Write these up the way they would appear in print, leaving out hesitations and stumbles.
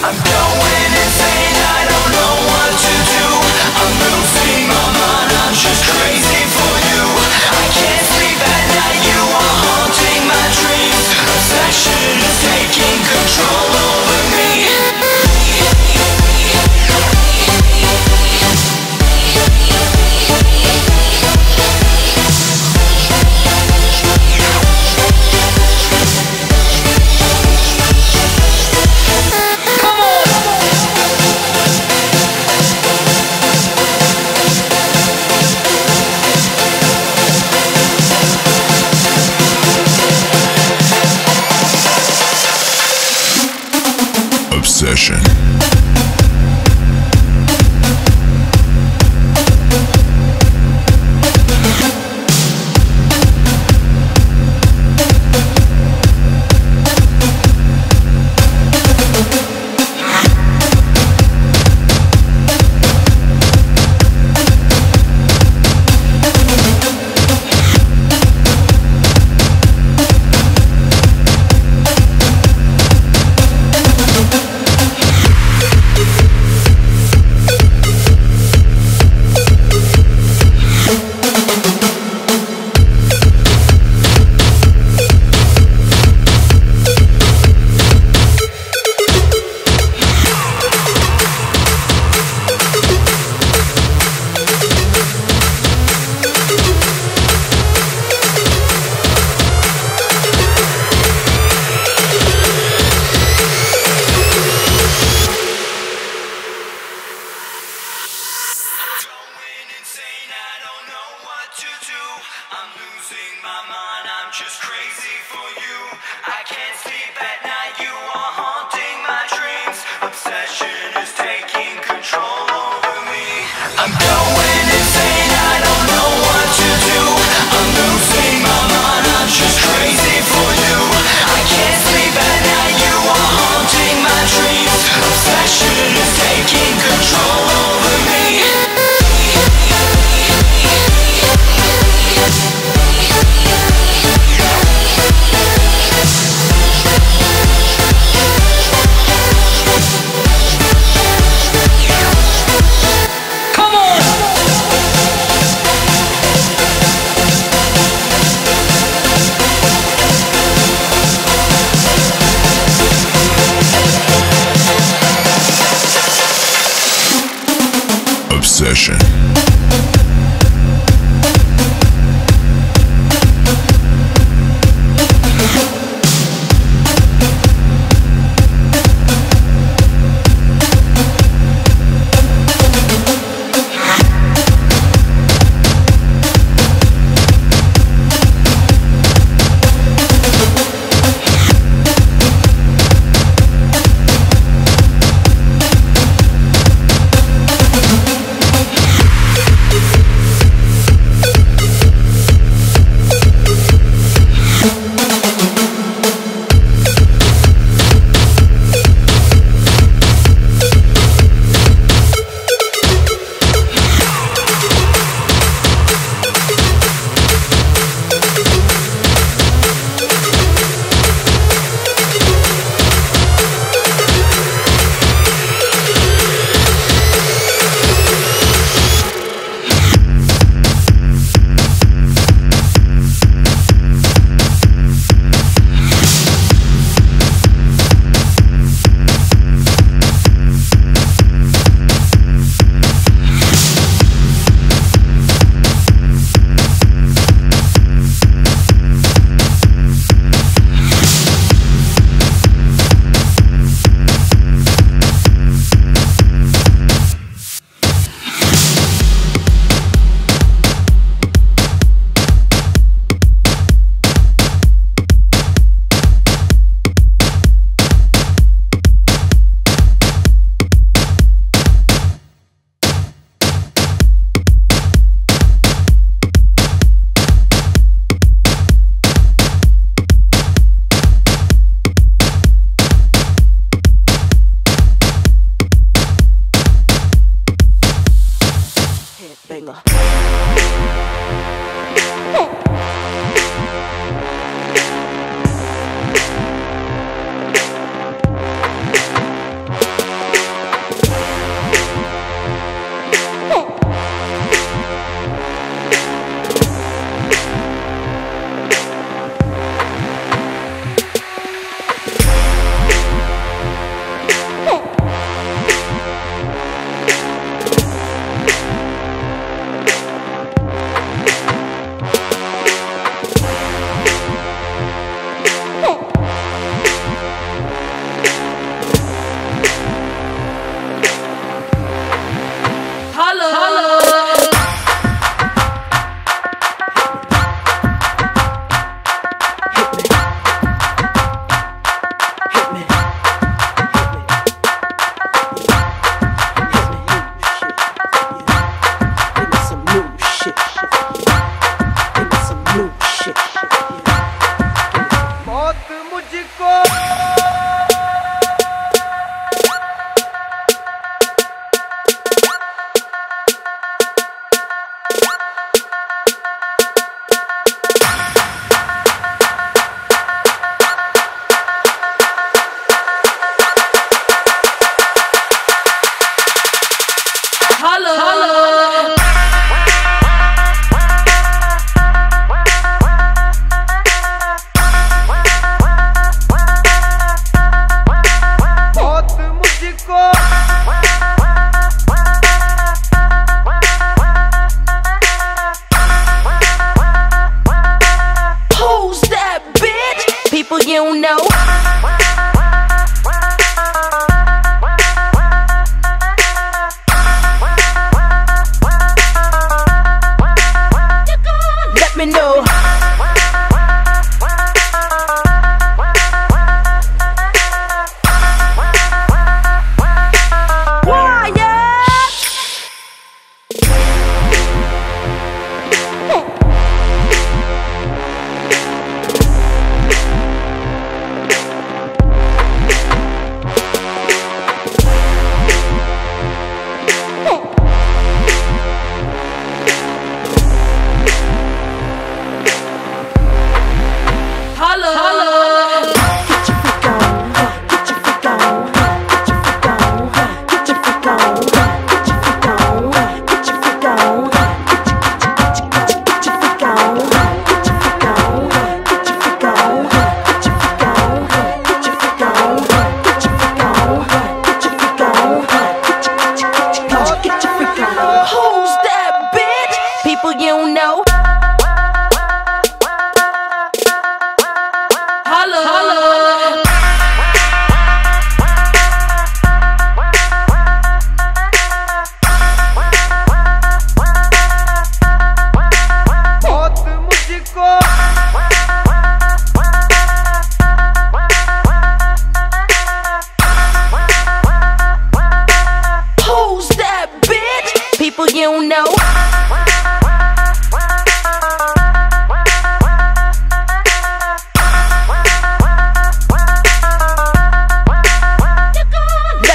I'm going insane, I don't know what to do. I'm losing my mind, I'm just crazy for you. I can't sleep at night, you are haunting my dreams. Obsession is taking control over me. Obsession. Obsession.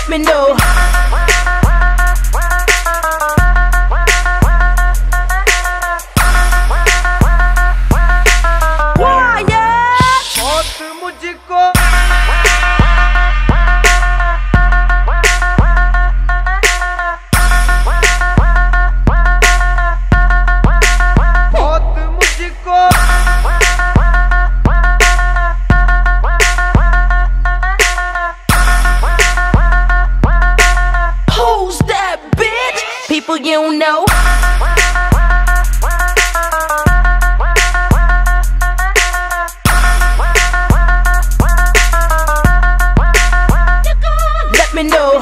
me know. You know. Let me know.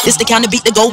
It's the kind of beat that go.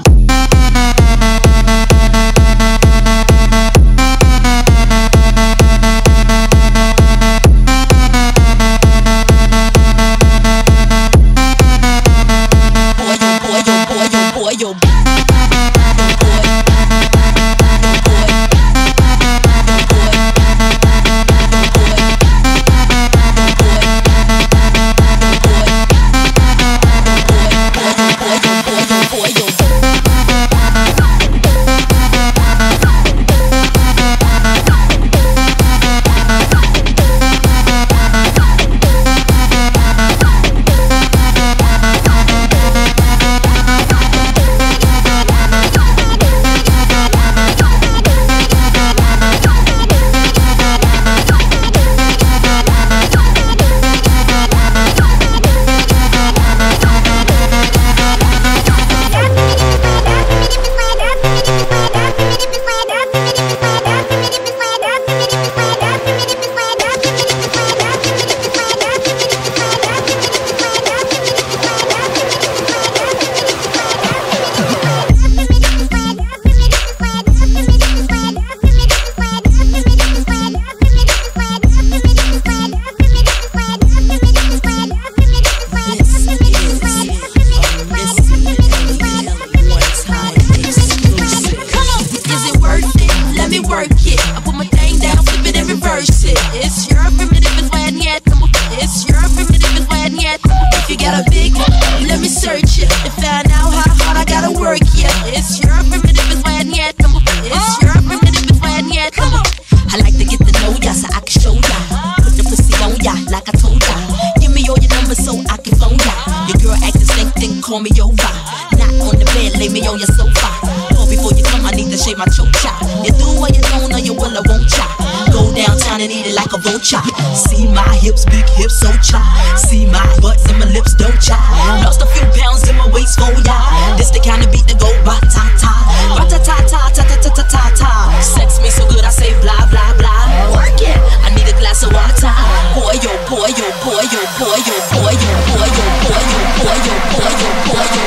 Call me over, not on the bed, lay me on your sofa. Call before you come, I need to shave my choke chop. You do or you don't, or you will or won't chop. Go downtown and eat it like a vulture. See my hips, big hips, so chop. See my butts and my lips, don't chop. Lost a few pounds in my waist, for ya. This the kind of beat that go ba-ta-ta, ba-ta-ta-ta, ta-ta-ta-ta-ta. Sex me so good I say blah, blah, blah. Work it, I need a glass of water. Boy, yo, boy, yo, boy, yo, boy, yo, boy, yo, boy, yo, boy, yo, boy, yo, boy, yo.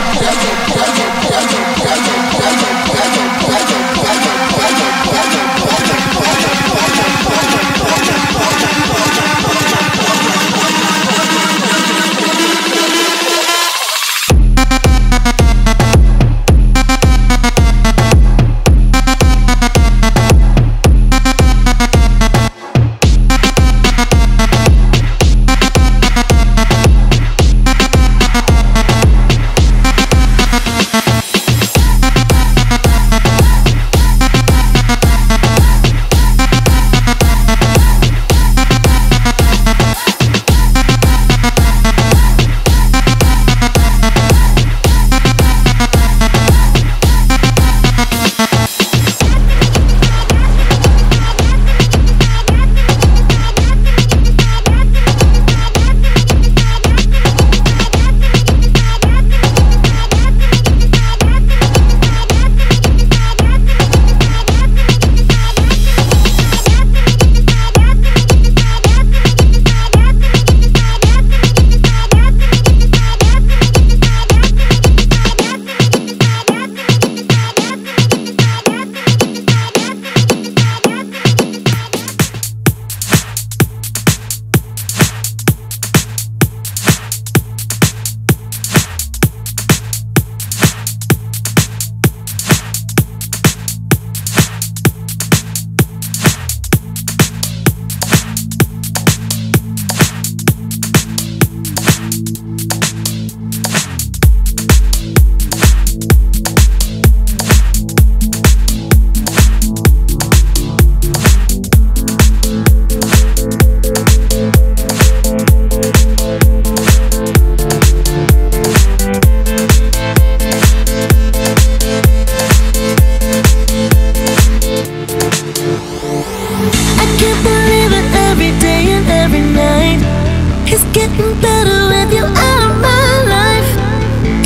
getting better with you out of my life.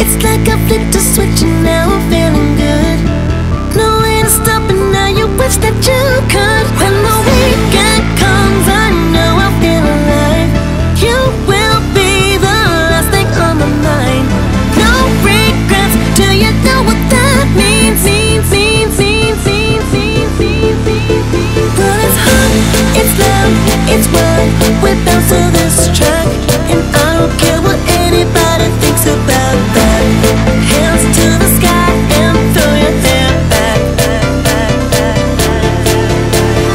It's like I flipped a switch and now I'm feeling good. No way to stop it now, you wish that you could. When the weekend comes, I know I'll feel alive. You will be the last thing on my mind. No regrets, do you know what that means? Well, it's hot, it's loud, it's wild. We bounce to this track, and I don't care what anybody thinks about that. Hands to the sky and throw your hair back.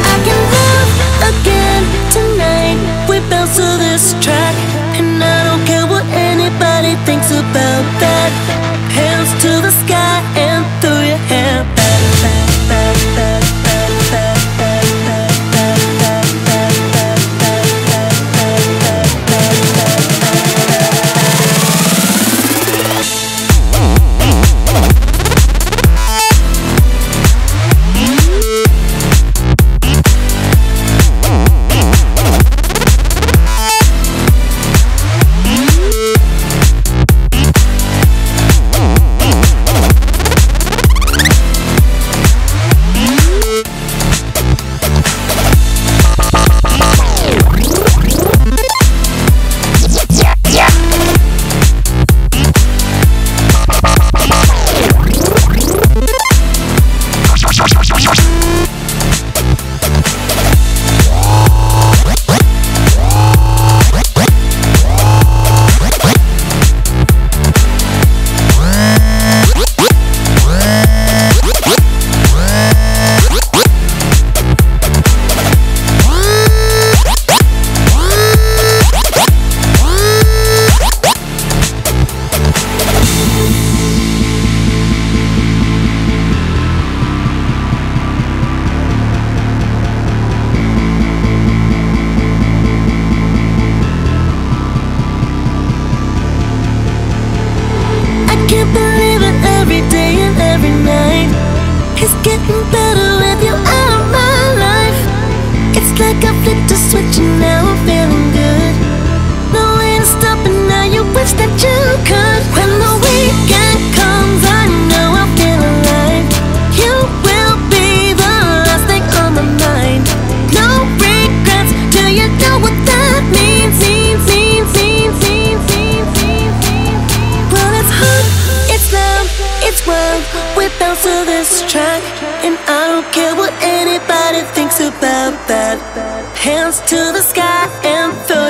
I can love again tonight. We bounce to this track, and I don't care what anybody thinks about that. Hands to the sky and throw your hair back. Hands to the sky and throw